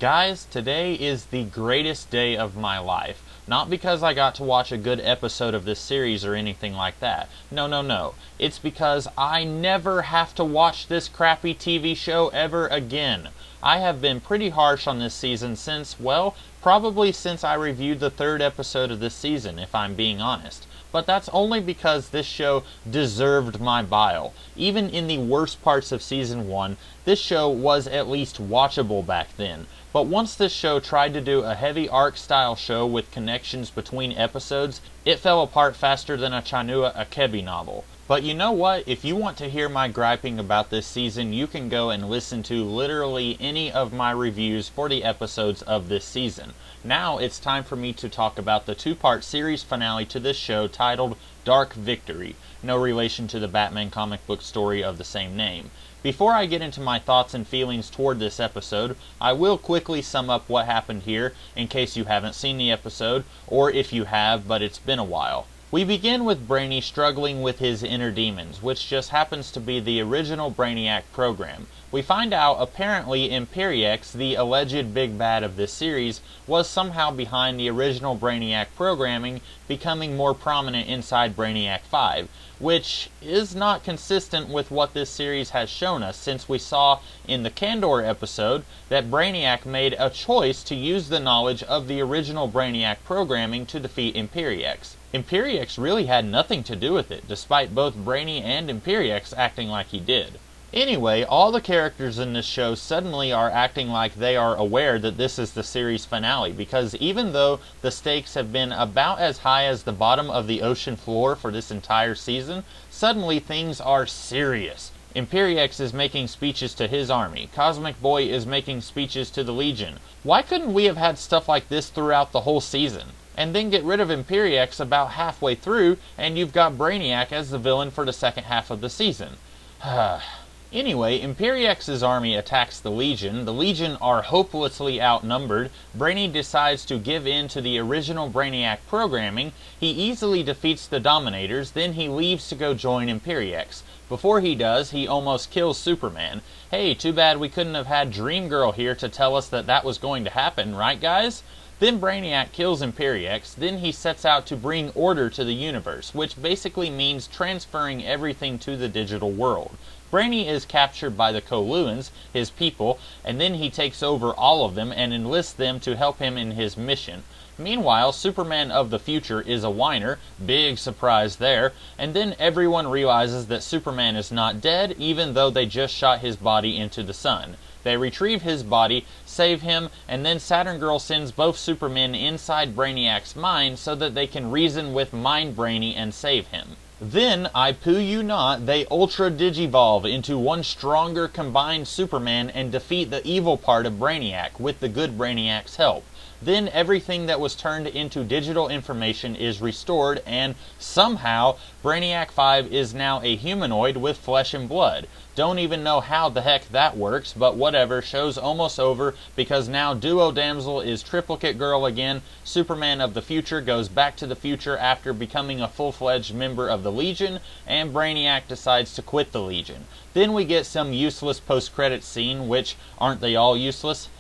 Guys, today is the greatest day of my life. Not because I got to watch a good episode of this series or anything like that. No. It's because I never have to watch this crappy TV show ever again. I have been pretty harsh on this season since, well, probably since I reviewed the third episode of this season, if I'm being honest. But that's only because this show deserved my bile. Even in the worst parts of Season 1, this show was at least watchable back then. But once this show tried to do a heavy arc-style show with connections between episodes, it fell apart faster than a Chinua Achebe novel. But you know what? If you want to hear my griping about this season, you can go and listen to literally any of my reviews for the episodes of this season. Now it's time for me to talk about the two-part series finale to this show titled Dark Victory, no relation to the Batman comic book story of the same name. Before I get into my thoughts and feelings toward this episode, I will quickly sum up what happened here in case you haven't seen the episode, or if you have but it's been a while. We begin with Brainy struggling with his inner demons, which just happens to be the original Brainiac program. We find out apparently Imperiex, the alleged big bad of this series, was somehow behind the original Brainiac programming becoming more prominent inside Brainiac 5, which is not consistent with what this series has shown us, since we saw in the Kandor episode that Brainiac made a choice to use the knowledge of the original Brainiac programming to defeat Imperiex. Imperiex really had nothing to do with it, despite both Brainy and Imperiex acting like he did. Anyway, all the characters in this show suddenly are acting like they are aware that this is the series finale, because even though the stakes have been about as high as the bottom of the ocean floor for this entire season, suddenly things are serious. Imperiex is making speeches to his army. Cosmic Boy is making speeches to the Legion. Why couldn't we have had stuff like this throughout the whole season? And then get rid of Imperiex about halfway through, and you've got Brainiac as the villain for the second half of the season. Anyway, Imperiex's army attacks the Legion. The Legion are hopelessly outnumbered. Brainy decides to give in to the original Brainiac programming. He easily defeats the Dominators, then he leaves to go join Imperiex. Before he does, he almost kills Superman. Hey, too bad we couldn't have had Dream Girl here to tell us that that was going to happen, right guys? Then Brainiac kills Imperiex, then he sets out to bring order to the universe, which basically means transferring everything to the digital world. Brainy is captured by the Coluans, his people, and then he takes over all of them and enlists them to help him in his mission. Meanwhile, Superman of the future is a whiner, big surprise there, and then everyone realizes that Superman is not dead, even though they just shot his body into the sun. They retrieve his body, save him, and then Saturn Girl sends both Supermen inside Brainiac's mind so that they can reason with Mind Brainy and save him. Then, I poo you not, they Ultra Digivolve into one stronger combined Superman and defeat the evil part of Brainiac with the good Brainiac's help. Then everything that was turned into digital information is restored, and somehow Brainiac 5 is now a humanoid with flesh and blood. Don't even know how the heck that works, but whatever, show's almost over because now Duo Damsel is Triplicate Girl again, Superman of the future goes back to the future after becoming a full-fledged member of the Legion, and Brainiac decides to quit the Legion. Then we get some useless post-credits scene, which, aren't they all useless?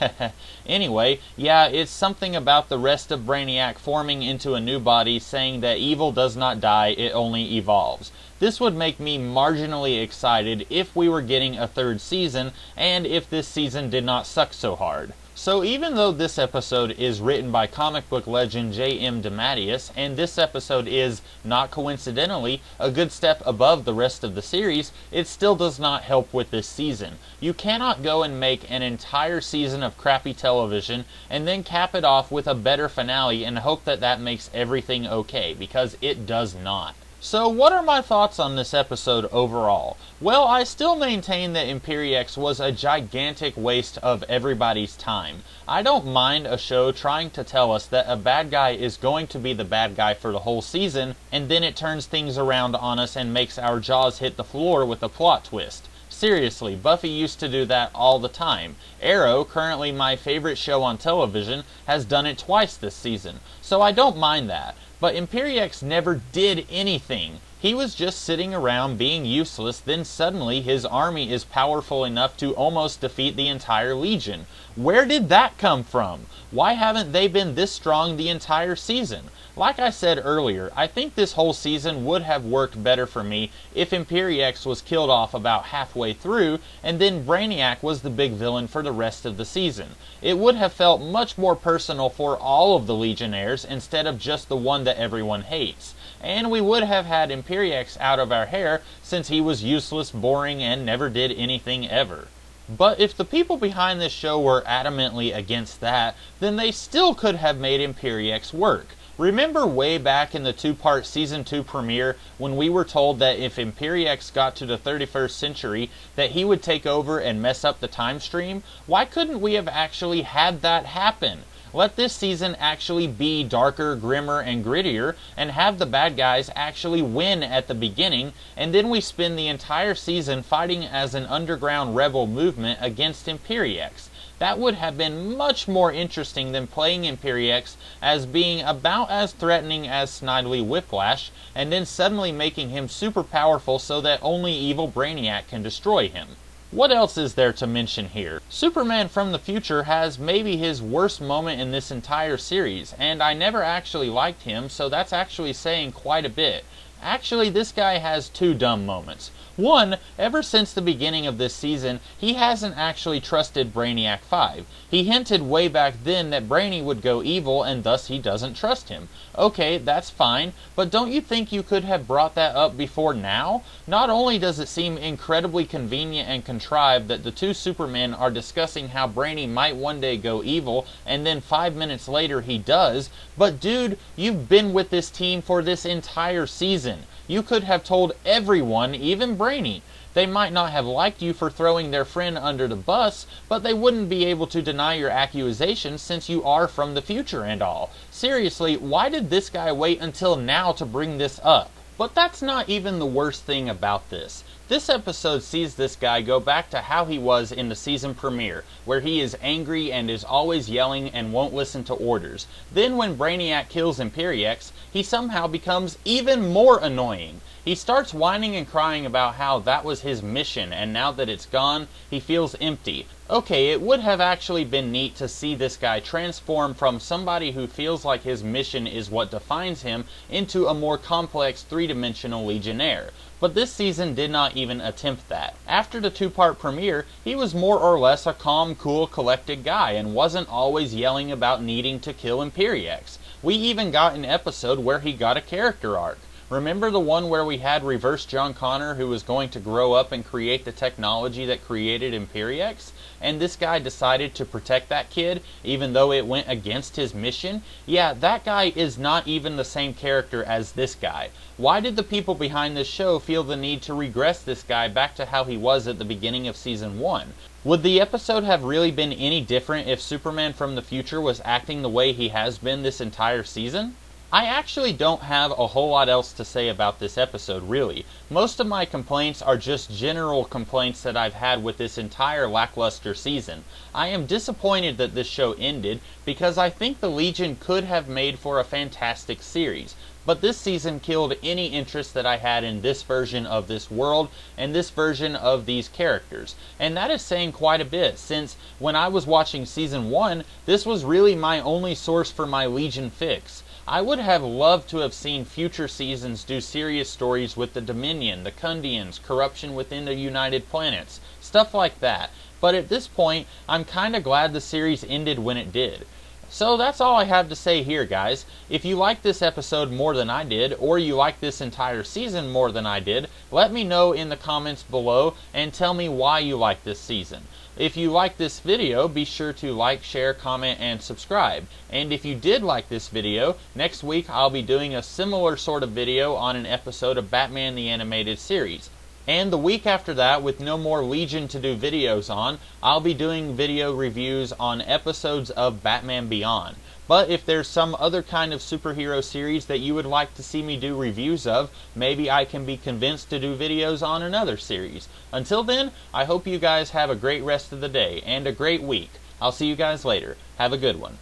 Anyway, yeah, it's something about the rest of Brainiac forming into a new body saying that evil does not die, it only evolves. This would make me marginally excited if we were getting a third season, and if this season did not suck so hard. So even though this episode is written by comic book legend J.M. DeMatteis, and this episode is, not coincidentally, a good step above the rest of the series, it still does not help with this season. You cannot go and make an entire season of crappy television and then cap it off with a better finale and hope that that makes everything okay, because it does not. So what are my thoughts on this episode overall? Well, I still maintain that Imperiex was a gigantic waste of everybody's time. I don't mind a show trying to tell us that a bad guy is going to be the bad guy for the whole season, and then it turns things around on us and makes our jaws hit the floor with a plot twist. Seriously, Buffy used to do that all the time. Arrow, currently my favorite show on television, has done it twice this season, so I don't mind that. But Imperiex never did anything. He was just sitting around being useless, then suddenly his army is powerful enough to almost defeat the entire Legion. Where did that come from? Why haven't they been this strong the entire season? Like I said earlier, I think this whole season would have worked better for me if Imperiex was killed off about halfway through, and then Brainiac was the big villain for the rest of the season. It would have felt much more personal for all of the Legionnaires instead of just the one that everyone hates. And we would have had Imperiex out of our hair since he was useless, boring, and never did anything ever. But if the people behind this show were adamantly against that, then they still could have made Imperiex work. Remember way back in the two-part Season 2 premiere when we were told that if Imperiex got to the 31st century that he would take over and mess up the time stream? Why couldn't we have actually had that happen? Let this season actually be darker, grimmer, and grittier, and have the bad guys actually win at the beginning, and then we spend the entire season fighting as an underground rebel movement against Imperiex. That would have been much more interesting than playing Imperiex as being about as threatening as Snidely Whiplash, and then suddenly making him super powerful so that only evil Brainiac can destroy him. What else is there to mention here? Superman from the future has maybe his worst moment in this entire series, and I never actually liked him, so that's actually saying quite a bit. Actually, this guy has two dumb moments. One, ever since the beginning of this season, he hasn't actually trusted Brainiac 5. He hinted way back then that Brainy would go evil and thus he doesn't trust him. Okay, that's fine, but don't you think you could have brought that up before now? Not only does it seem incredibly convenient and contrived that the two Supermen are discussing how Brainy might one day go evil and then 5 minutes later he does, but dude, you've been with this team for this entire season. You could have told everyone, even Brainy. They might not have liked you for throwing their friend under the bus, but they wouldn't be able to deny your accusations since you are from the future and all. Seriously, why did this guy wait until now to bring this up? But that's not even the worst thing about this. This episode sees this guy go back to how he was in the season premiere, where he is angry and is always yelling and won't listen to orders. Then when Brainiac kills Imperiex, he somehow becomes even more annoying. He starts whining and crying about how that was his mission and now that it's gone, he feels empty. Okay, it would have actually been neat to see this guy transform from somebody who feels like his mission is what defines him into a more complex three-dimensional Legionnaire. But this season did not even attempt that. After the two-part premiere, he was more or less a calm, cool, collected guy and wasn't always yelling about needing to kill Imperiex. We even got an episode where he got a character arc. Remember the one where we had Reverse John Connor who was going to grow up and create the technology that created Imperiex? And this guy decided to protect that kid even though it went against his mission? Yeah, that guy is not even the same character as this guy. Why did the people behind this show feel the need to regress this guy back to how he was at the beginning of Season 1? Would the episode have really been any different if Superman from the future was acting the way he has been this entire season? I actually don't have a whole lot else to say about this episode, really. Most of my complaints are just general complaints that I've had with this entire lackluster season. I am disappointed that this show ended because I think the Legion could have made for a fantastic series. But this season killed any interest that I had in this version of this world and this version of these characters. And that is saying quite a bit, since when I was watching Season 1, this was really my only source for my Legion fix. I would have loved to have seen future seasons do serious stories with the Dominion, the Kundians, corruption within the United Planets, stuff like that. But at this point, I'm kinda glad the series ended when it did. So that's all I have to say here, guys. If you like this episode more than I did, or you like this entire season more than I did, let me know in the comments below and tell me why you like this season. If you like this video, be sure to like, share, comment, and subscribe. And if you did like this video, next week I'll be doing a similar sort of video on an episode of Batman the Animated Series. And the week after that, with no more Legion to do videos on, I'll be doing video reviews on episodes of Batman Beyond. But if there's some other kind of superhero series that you would like to see me do reviews of, maybe I can be convinced to do videos on another series. Until then, I hope you guys have a great rest of the day and a great week. I'll see you guys later. Have a good one.